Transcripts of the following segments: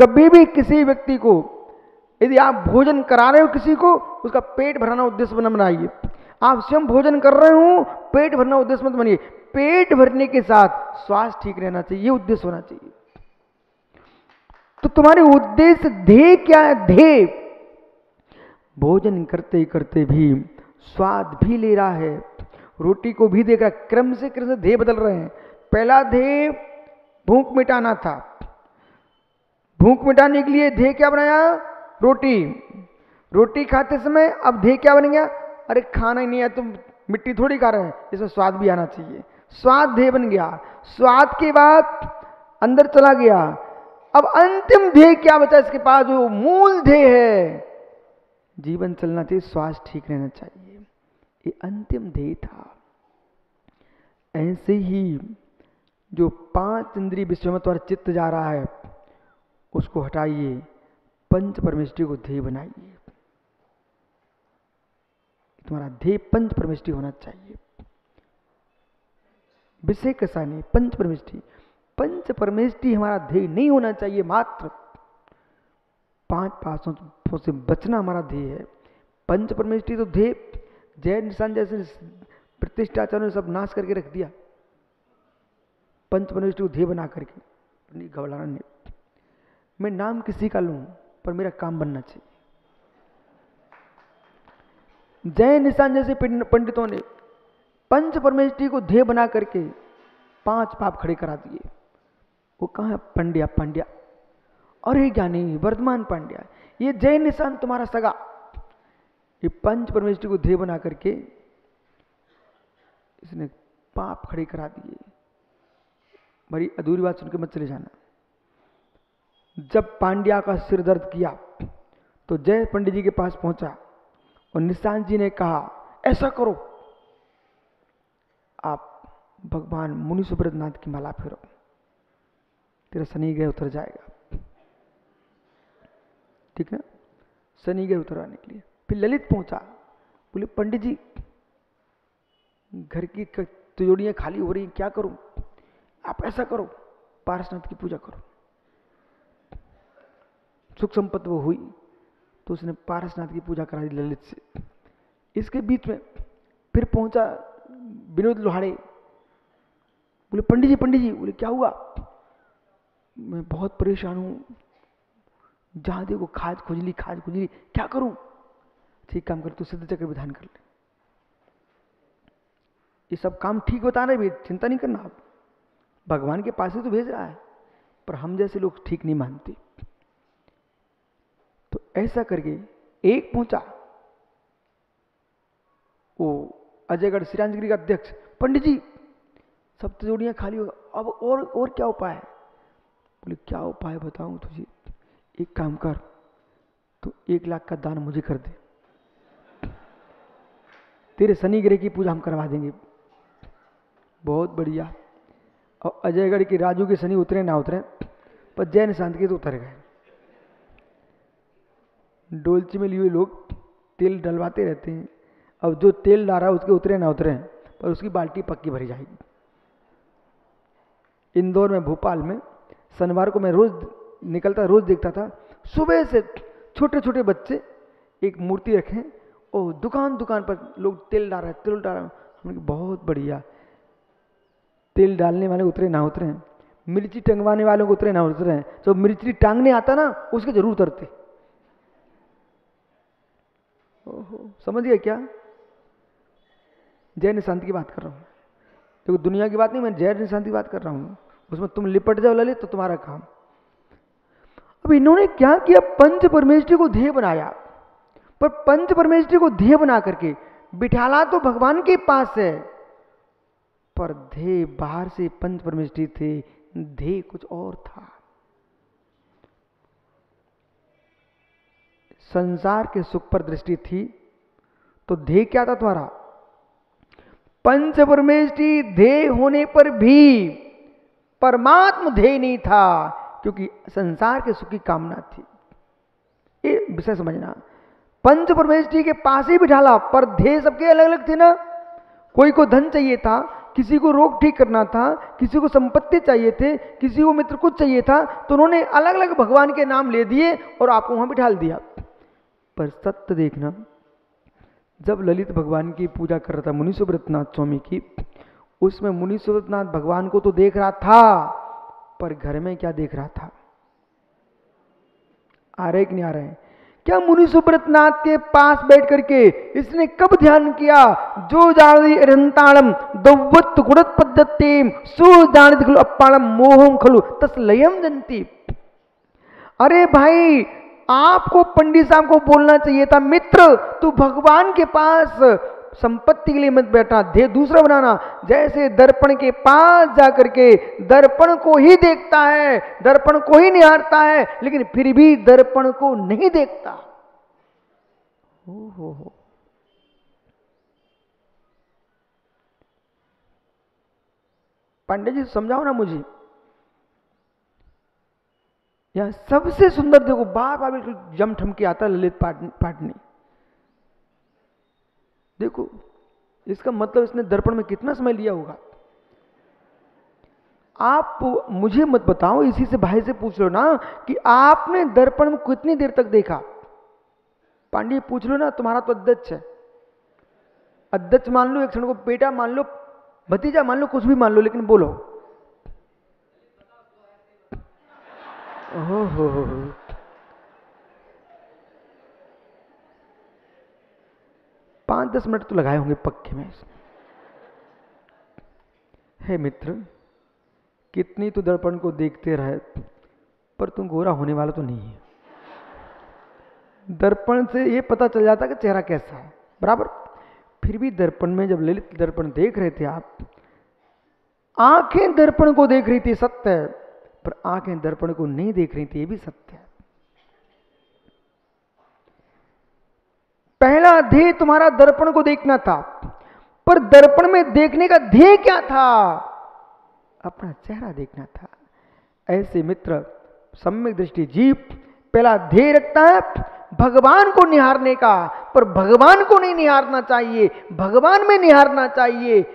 कभी भी किसी व्यक्ति को यदि आप भोजन करा रहे हो किसी को, उसका पेट भराना उद्देश्य बना बनाइए। आप स्वयं भोजन कर रहे हो, पेट भरना उद्देश्य मत बनिए। पेट भरने के साथ स्वास्थ्य ठीक रहना चाहिए, ये उद्देश्य होना चाहिए। तो तुम्हारे उद्देश्य ध्येय क्या है? ध्येय भोजन करते करते भी स्वाद भी ले रहा है, रोटी को भी देख रहा है, क्रम से ध्येय बदल रहे हैं। पहला ध्येय भूख मिटाना था, भूख मिटाने के लिए ध्येय क्या बनाया? रोटी। रोटी खाते समय अब ध्येय क्या बन गया? अरे खाना ही नहीं है, तुम मिट्टी थोड़ी खा रहे हैं, इसमें स्वाद भी आना चाहिए। स्वाद ध्येय बन गया। स्वाद के बाद अंदर चला गया। अब अंतिम ध्येय क्या बचा इसके पास? जो मूल ध्येय है, जीवन चलना चाहिए, स्वास्थ्य ठीक रहना चाहिए, ये अंतिम ध्येय था। ऐसे ही जो 5 इंद्रिय विषयों में तुम्हारा चित्त जा रहा है, उसको हटाइए, पंच परमेष्टि को ध्येय बनाइए। तुम्हारा ध्येय पंच परमेष्टि होना चाहिए, विषय कैसा नहीं, पंच परमेष्टि। पंच परमेष्टि हमारा ध्येय नहीं होना चाहिए, मात्र 5 पापों से बचना हमारा ध्येय है। पंच परमेष्टि तो ध्येय जैन निशान जैसे प्रतिष्ठाचार्यों ने सब नाश करके रख दिया, पंच परमेष्टि को ध्येय बना करके। नहीं घबराना नहीं, मैं नाम किसी का लूं पर मेरा काम बनना चाहिए। जैन निशान जैसे पंडितों ने पंच परमेष्टि को ध्येय बना करके 5 पाप खड़े करा दिए। वो कहाँ है? पंड्या पांड्या, अरे ज्ञानी वर्धमान पांड्या, ये जैन निशान तुम्हारा सगा, ये पंच परमेष्टि को ध्येय बना करके इसने पाप खड़े करा दिए। बड़ी अधूरी बात सुनकर मत चले जाना। जब पांड्या का सिर दर्द किया तो जय पंडित जी के पास पहुंचा और निशांत जी ने कहा, ऐसा करो, आप भगवान मुनि सुब्रतनाथ की माला फेरो, तेरा शनि ग्रह उतर जाएगा। ठीक है, शनि ग्रह उतरवाने के लिए। फिर ललित पहुंचा, बोले पंडित जी घर की तिजोरियां खाली हो रही, क्या करूं? आप ऐसा करो, पारसनाथ की पूजा करो। सुख संपत्ति वो हुई तो उसने पारसनाथ की पूजा करा दी ललित से। इसके बीच में फिर पहुंचा विनोद लोहाड़े, बोले पंडित जी, बोले क्या हुआ? मैं बहुत परेशान हूं, जहां देखो खाज खुजली, क्या करूं? ठीक काम कर, तू सिद्ध चक्र विधान कर ले। ये सब काम ठीक बता रहे, चिंता नहीं करना, आप भगवान के पास ही तो भेज रहा है, पर हम जैसे लोग ठीक नहीं मानते। तो ऐसा करके एक पहुंचा वो अजयगढ़ सिराजगिरी का अध्यक्ष, पंडित जी सब तिजोरियां खाली हो, अब और क्या उपाय है? बोले क्या उपाय बताऊं तुझे? एक काम कर, तो 1 लाख का दान मुझे कर दे, तेरे शनि ग्रह की पूजा हम करवा देंगे। बहुत बढ़िया। और अजयगढ़ के राजू के शनि उतरे ना उतरे, पर जैन शांत के तो उतर गए। डोलची में लिए हुए लोग तेल डलवाते रहते हैं, अब जो तेल डाल रहा है उसके उतरे ना उतरे, पर उसकी बाल्टी पक्की भरी जाएगी। इंदौर में, भोपाल में शनिवार को मैं रोज निकलता, रोज देखता था, सुबह से छोटे छोटे बच्चे एक मूर्ति रखें और दुकान पर लोग तेल डाल रहे हैं। हमने बहुत बढ़िया, तेल डालने वाले उतरे ना उतरे, मिर्ची टंगवाने वालों को उतरे ना उतरे, तो मिर्ची टांगने आता ना उसके जरूर उतरते। ओहो, समझ गया क्या? जैन शांति की बात कर रहा हूं, देखो दुनिया की बात नहीं, मैं जैन शांति की बात कर रहा हूं। उसमें तुम लिपट जाओ ललित तो तुम्हारा काम। अब इन्होंने क्या किया? पंच परमेष्टि को ध्येय बनाया, पर पंच परमेष्टि को ध्येय बना करके बिठाला तो भगवान के पास है, पर ध्येय बाहर से पंच परमेष्टि थे, ध्येय कुछ और था। संसार के सुख पर दृष्टि थी तो ध्येय क्या था तुम्हारा? पंच परमेष्टि ध्येय होने पर भी परमात्म ध्येय नहीं था, क्योंकि संसार के सुख की कामना थी। ये विषय समझना। पंच परमेष्टि के पास ही बिठाला, पर ध्येय सबके अलग अलग थे ना। कोई को धन चाहिए था, किसी को रोग ठीक करना था, किसी को संपत्ति चाहिए थे, किसी को मित्र कुछ चाहिए था, तो उन्होंने अलग अलग भगवान के नाम ले दिए और आपको वहां बिठा दिया। पर सत्य देखना, जब ललित भगवान की पूजा कर रहा था मुनि सुब्रतनाथ स्वामी की, उसमें मुनि सुब्रतनाथ भगवान को तो देख रहा था, पर घर में क्या देख रहा था? आ रहे कि नहीं आ रहे? क्या मुनि सुब्रतनाथ के पास बैठ करके इसने कब ध्यान किया? जो जानी अरंताणम दौवत गुणत पद्धतिम सो जानित खलु अपाणम मोहम खलु तस्लयम जनती। अरे भाई, आपको पंडित साहब को बोलना चाहिए था, मित्र तू भगवान के पास संपत्ति के लिए मत बैठा, ध्येय दूसरा बनाना। जैसे दर्पण के पास जाकर के दर्पण को ही देखता है, दर्पण को ही निहारता है, लेकिन फिर भी दर्पण को नहीं देखता। हो पंडित जी समझाओ ना मुझे। यहां सबसे सुंदर देखो, बार बार बिल्कुल जम ठम के आता ललित पाटनी। देखो इसका मतलब इसने दर्पण में कितना समय लिया होगा। आप मुझे मत बताओ, इसी से भाई से पूछ लो ना कि आपने दर्पण में कितनी देर तक देखा। पांडे पूछ लो ना, तुम्हारा तो अध्यक्ष है, अध्यक्ष मान लो, एक क्षण को बेटा मान लो, भतीजा मान लो, कुछ भी मान लो, लेकिन बोलो। हो 5-10 मिनट तो लगाए होंगे पक्के में। हे मित्र, कितनी तो दर्पण को देखते रहे, पर तुम गोरा होने वाला तो नहीं है। दर्पण से ये पता चल जाता कि चेहरा कैसा है, बराबर। फिर भी दर्पण में जब ललित दर्पण देख रहे थे आप, आंखें दर्पण को देख रही थी, सत्य है, पर आंखें दर्पण को नहीं देख रही थी, ये भी सत्य है। पहला ध्येय तुम्हारा दर्पण को देखना था, पर दर्पण में देखने का ध्येय क्या था? अपना चेहरा देखना था। ऐसे मित्र, सम्यक दृष्टि जीव पहला ध्येय रखता है भगवान को निहारने का, पर भगवान को नहीं निहारना चाहिए, भगवान में निहारना चाहिए।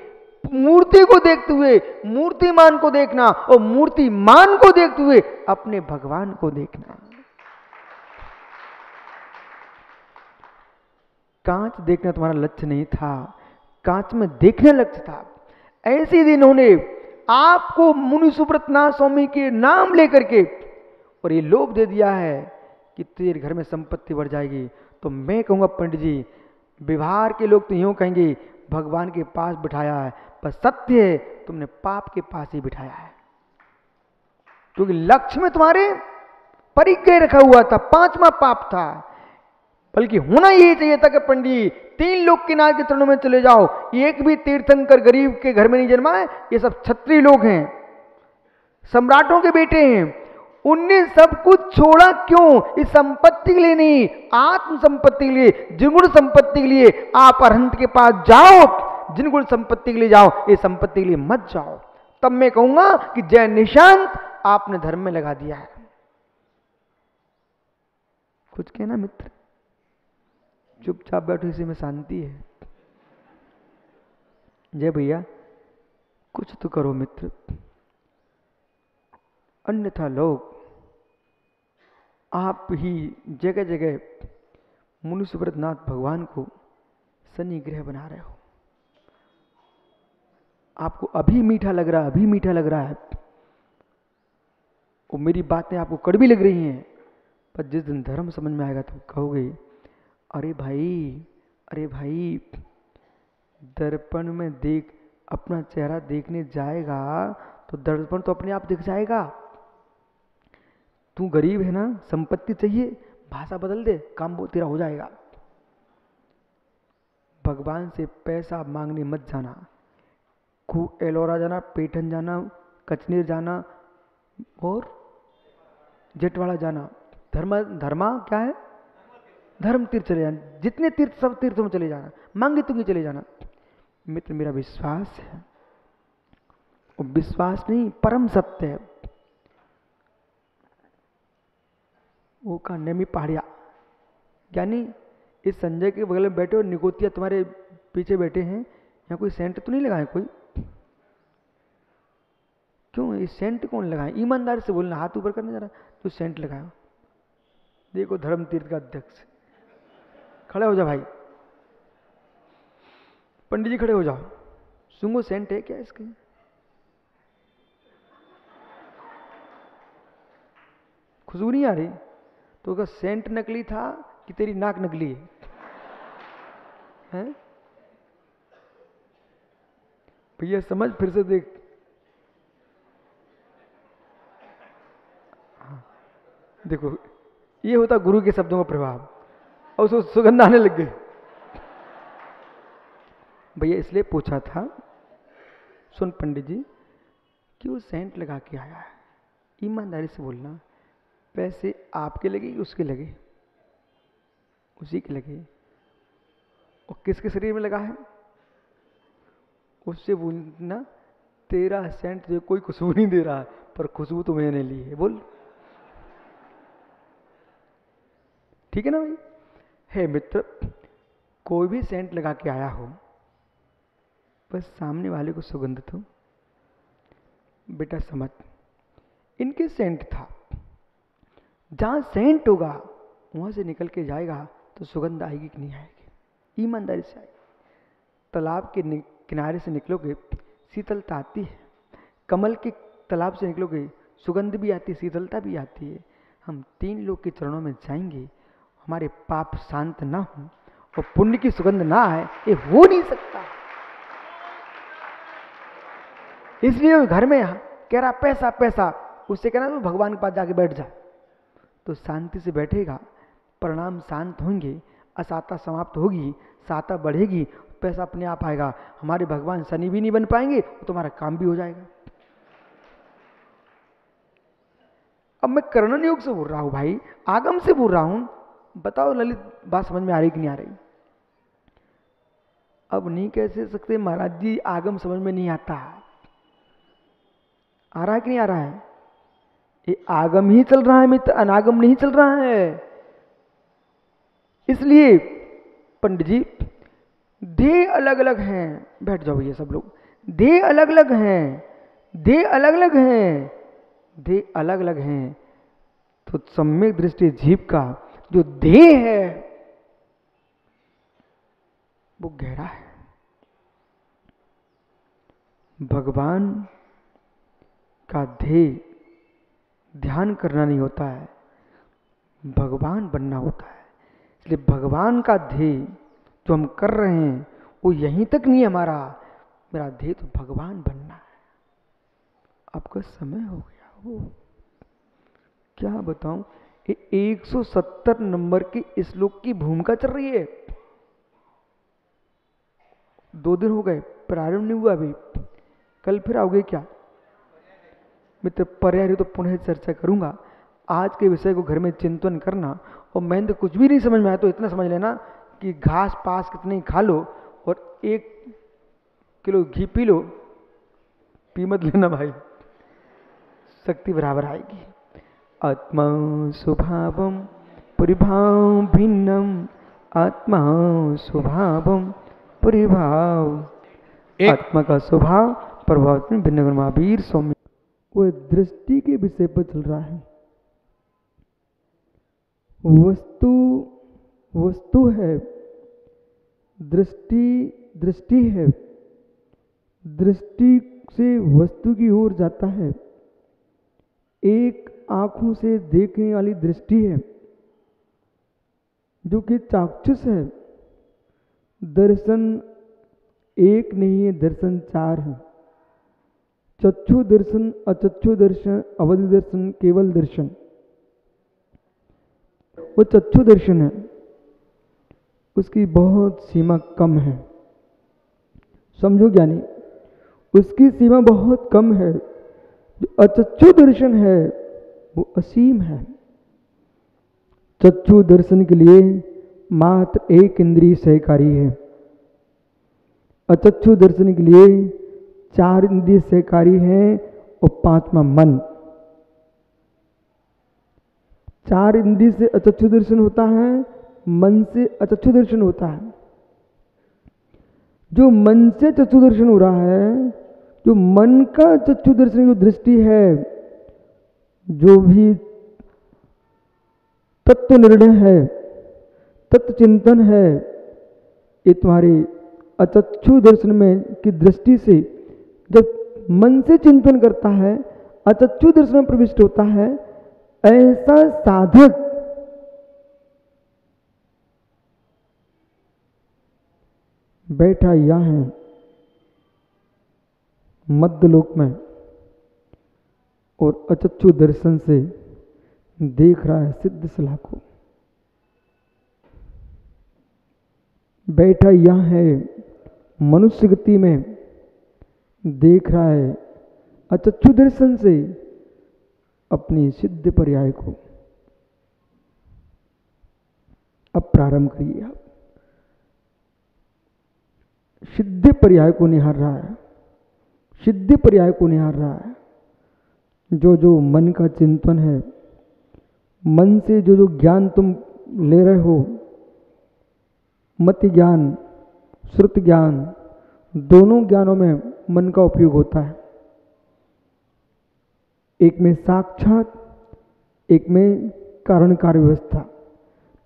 मूर्ति को देखते हुए मूर्तिमान को देखना, और मूर्तिमान को देखते हुए अपने भगवान को देखना। कांच देखना तुम्हारा लक्ष्य नहीं था, कांच में देखने लक्ष्य था। ऐसे दिन उन्होंने आपको मुनि सुब्रतनाथ स्वामी के नाम लेकर के और ये लोभ दे दिया है कि तेरे घर में संपत्ति बढ़ जाएगी। तो मैं कहूंगा पंडित जी, व्यवहार के लोग तो यूं कहेंगे भगवान के पास बिठाया है, पर सत्य है तुमने पाप के पास ही बिठाया है, क्योंकि लक्ष्य में तुम्हारे परिग्रह रखा हुआ था, 5वां पाप था। बल्कि होना यही चाहिए था कि पंडित 3 लोग के नाग के चरणों में चले जाओ, एक भी तीर्थंकर गरीब के घर में नहीं जन्मा है, ये सब क्षत्रिय लोग हैं, सम्राटों के बेटे हैं। उनने सब कुछ छोड़ा क्यों? इस संपत्ति के लिए नहीं, आत्म संपत्ति के लिए, जिनगुण संपत्ति के लिए। आप अरहंत के पास जाओ, जिनगुण संपत्ति के लिए जाओ, ये संपत्ति के लिए मत जाओ। तब मैं कहूंगा कि जय निशांत आपने धर्म में लगा दिया है। कुछ कहना मित्र? चुपचाप बैठो, इसी में शांति है। जय भैया, कुछ तो करो मित्र, अन्यथा लोग आप ही जगह जगह मुनि सुब्रतनाथ भगवान को शनि ग्रह बना रहे हो। आपको अभी मीठा लग रहा है, अभी मीठा लग रहा है, और मेरी बातें आपको कड़वी लग रही हैं, पर जिस दिन धर्म समझ में आएगा तो कहोगे अरे भाई, दर्पण में देख, अपना चेहरा देखने जाएगा तो दर्पण तो अपने आप दिख जाएगा। तू गरीब है ना, संपत्ति चाहिए, भाषा बदल दे, काम वो तेरा हो जाएगा। भगवान से पैसा मांगने मत जाना। खूब एलोरा जाना, पेठन जाना, कचनेर जाना और जेठवाड़ा जाना। धर्मा क्या है? धर्म तीर्थ चले जाना, जितने तीर्थ सब तीर्थों में चले जाना, मांगे तुंगे चले जाना। मित्र, मेरा विश्वास है, और विश्वास नहीं परम सत्य है। वो का नेमी पहाड़िया, यानी इस संजय के बगल में बैठे और निगोतिया तुम्हारे पीछे बैठे हैं, यहाँ कोई सेंट तो नहीं लगाए कोई? क्यों ये सेंट कौन लगाए? ईमानदारी से बोलना, हाथ ऊपर करने जा रहा तो सेंट लगाओ। देखो धर्म तीर्थ का अध्यक्ष खड़े हो जाओ भाई, पंडित जी खड़े हो जाओ, सुंगो सेंट है क्या इसके? खुशबू नहीं आ रही तो क्या सेंट नकली था कि तेरी नाक नकली है? हैं? भैया समझ, फिर से देख। हाँ, देखो ये होता गुरु के शब्दों का प्रभाव, और उसको सुगंध आने लग गई। भैया इसलिए पूछा था, सुन पंडित जी, कि वो सेंट लगा के आया है, ईमानदारी से बोलना, पैसे आपके लगे कि उसके लगे? उसी के लगे। और किसके शरीर में लगा है? उससे बोलना, तेरा सेंट तुझे कोई खुशबू नहीं दे रहा, पर खुशबू तो मैंने ली है, बोल। ठीक है ना भाई? है मित्र, कोई भी सेंट लगा के आया हो, बस सामने वाले को सुगंधित हो। बेटा समझ, इनके सेंट था, जहां सेंट होगा वहां से निकल के जाएगा तो सुगंध आएगी कि नहीं आएगी? ईमानदारी से आएगी। तालाब के किनारे से निकलोगे शीतलता आती है, कमल के तालाब से निकलोगे सुगंध भी आती है, शीतलता भी आती है। हम 3 लोग के चरणों में जाएंगे, हमारे पाप शांत ना हो और पुण्य की सुगंध ना आए, ये हो नहीं सकता। इसलिए घर में कह रहा पैसा पैसा, उससे कहना तो भगवान के पास जाके बैठ जा, तो शांति से बैठेगा, परिणाम शांत होंगे, असाता समाप्त होगी, साता बढ़ेगी, पैसा अपने आप आएगा। हमारे भगवान शनि भी नहीं बन पाएंगे, तो तुम्हारा काम भी हो जाएगा। अब मैं कर्णन योग से बोल रहा हूं भाई, आगम से बोल रहा हूं। बताओ ललित, बात समझ में आ रही कि नहीं आ रही? अब नहीं कह सकते महाराज जी आगम समझ में नहीं आता। आ रहा है कि नहीं आ रहा है? ये आगम ही चल रहा है मित्र, अनागम नहीं चल रहा है। इसलिए पंडित जी, देह अलग अलग हैं, बैठ जाओ ये सब लोग, देह अलग अलग हैं, देह अलग अलग हैं, देह अलग अलग हैं, तो सम्यक दृष्टि जीव का जो देह है वो गहरा है। भगवान का ध्येय ध्यान करना नहीं होता है, भगवान बनना होता है। इसलिए भगवान का ध्येय जो हम कर रहे हैं वो यहीं तक नहीं है हमारा, मेरा ध्येय तो भगवान बनना है। आपका समय हो गया हो, क्या बताऊं, ये 170 नंबर की श्लोक की भूमिका चल रही है। 2 दिन हो गए, प्रारंभ नहीं हुआ अभी, कल फिर आओगे क्या मित्र? पर्याय तो पुनः चर्चा करूंगा। आज के विषय को घर में चिंतन करना, और मैंने तो कुछ भी नहीं समझ में आया तो इतना समझ लेना कि घास पास कितने खा लो और 1 किलो घी पी लो, पी मत लेना भाई, शक्ति बराबर आएगी। आत्मा स्वभावम परिभाव भिन्नम, आत्मा स्वभावम परिभाव, आत्मा का स्वभाव प्रभाव में भिन्न महावीर सौम्य। वो दृष्टि के विषय पर चल रहा है। वस्तु वस्तु है, दृष्टि दृष्टि है, दृष्टि से वस्तु की ओर जाता है। एक आंखों से देखने वाली दृष्टि है जो कि चाक्षुष है। दर्शन एक नहीं है, दर्शन 4 है। चक्षु दर्शन, अचक्षु दर्शन, अवधि दर्शन, केवल दर्शन। वो चक्षु दर्शन है, उसकी बहुत सीमा कम है, समझो ज्ञानी, उसकी सीमा बहुत कम है। जो अचक्षु दर्शन है वो असीम है। चक्षु दर्शन के लिए मात्र 1 इंद्रिय सहकारी है, अचक्षु दर्शन के लिए 4 इंद्रिय सहकारी हैं और 5वां मन। 4 इंद्रिय से अचक्षु दर्शन होता है, मन से अचक्षु दर्शन होता है। जो मन से चक्षु दर्शन हो रहा है, जो मन का चक्षु दर्शन जो दृष्टि है, जो भी तत्व निर्णय है, तत्व चिंतन है, ये तुम्हारी अचक्षु दर्शन में की दृष्टि से जब मन से चिंतन करता है, अचक्षु दर्शन में प्रविष्ट होता है, ऐसा साधक बैठा यहाँ है मध्यलोक में और अचक्षु दर्शन से देख रहा है सिद्ध सलाह को। बैठा यहाँ है मनुष्य गति में, देख रहा है अचक्षु दर्शन से अपनी सिद्ध पर्याय को। अब प्रारंभ करिए। आप सिद्ध पर्याय को निहार रहा है, सिद्ध पर्याय को निहार रहा है। जो जो मन का चिंतन है, मन से जो जो ज्ञान तुम ले रहे हो, मति ज्ञान, श्रुत ज्ञान, दोनों ज्ञानों में मन का उपयोग होता है। एक में साक्षात, एक में कारण कार्य व्यवस्था।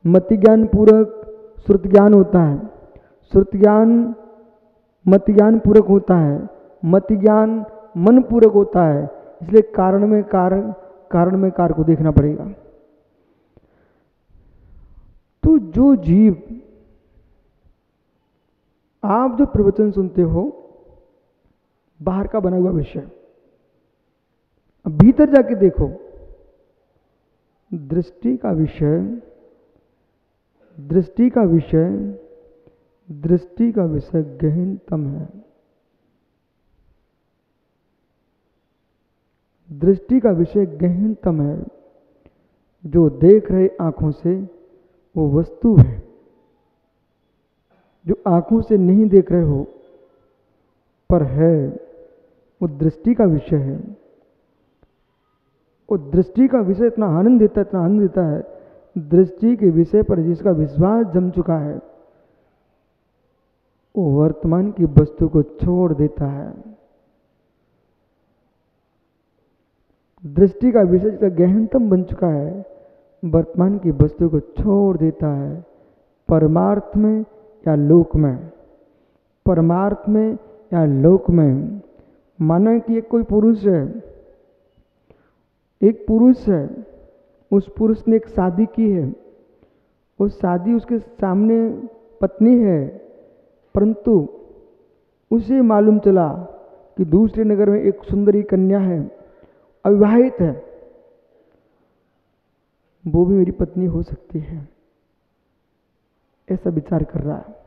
मति ज्ञान पूरक श्रुत ज्ञान होता है, श्रुत ज्ञान मति ज्ञान पूरक होता है, मति ज्ञान मन पूरक होता है। इसलिए कारण में कार्य को देखना पड़ेगा। तो जो जीव, आप जो प्रवचन सुनते हो, बाहर का बना हुआ विषय, अब भीतर जाके देखो, दृष्टि का विषय, दृष्टि का विषय, दृष्टि का विषय गहनतम है। दृष्टि का विषय गहनतम है। जो देख रहे आंखों से वो वस्तु है, जो आंखों से नहीं देख रहे हो पर है, वो दृष्टि का विषय है। वो दृष्टि का विषय इतना आनंद देता है, इतना आनंद देता है। दृष्टि के विषय पर जिसका विश्वास जम चुका है, वो वर्तमान की वस्तु को छोड़ देता है। दृष्टि का विषय जिसका गहनतम बन चुका है, वर्तमान की वस्तु को छोड़ देता है। परमार्थ में या लोक में, परमार्थ में या लोक में। माना कि एक कोई पुरुष है, एक पुरुष है, उस पुरुष ने एक शादी की है, वो शादी उसके सामने पत्नी है, परंतु उसे मालूम चला कि दूसरे नगर में एक सुंदरी कन्या है, अविवाहित है, वो भी मेरी पत्नी हो सकती है, ऐसा विचार कर रहा है।